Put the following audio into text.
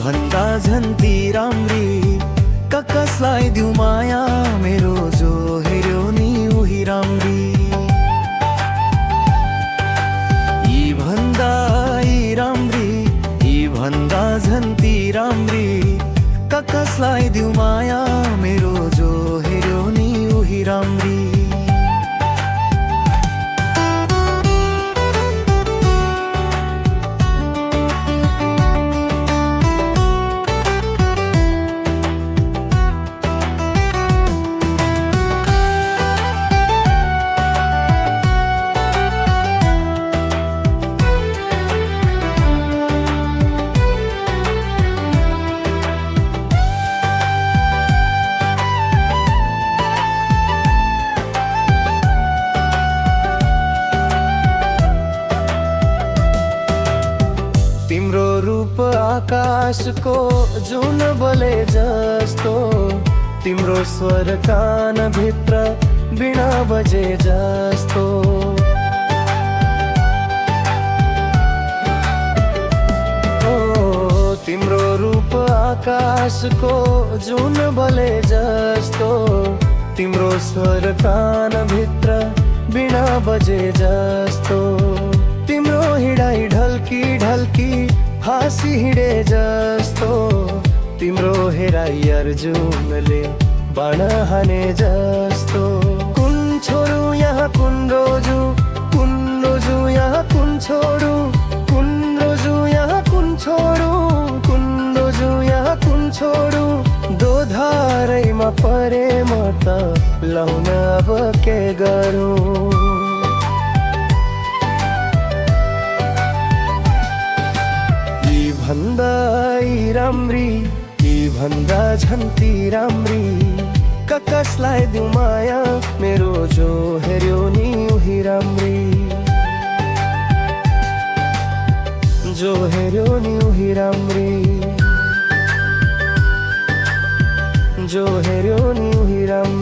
भन्दा झन्ती राम्री कसलाई दिउ माया मेरो जो हेर्यो नि उही राम्री यी भन्दा यी राम्री यी भन्दा झन्ती राम्री कसलाई दिउ माया मेरो जो हेर्यो नि उही राम्री तिम्रो रूप आकाशको जुन बोले जस्तो तिम्रो स्वर कान भित्र बिना बजे जस्तो ओ तिम्रो रूप आकाशको जुन बोले जस्तो तिम्रो स्वर कान भित्र बिना बजे जस्तो तिम्रो हिँडाइ ढल्की ढल्की हाँसी हिँडे जस्तो तिम्रो हेराइ अर्जुनले बाण हाने जस्तो कुन छोडु यहाँ कुन रोजु यहाँ कुन छोडु कुन रोजु यहाँ कुन छोडु कुन रोजु यहाँ कुन छोडु दोधारैमा परे म त लाउन अब के गरौँ भन्दा यी राम्री यी भन्दा झन्ती राम्री कसलाई दिउ माया मेरो जो हेर्यो नि उही राम्री जो हेर्यो नि उही राम्री जो हेर्यो नि उही राम्री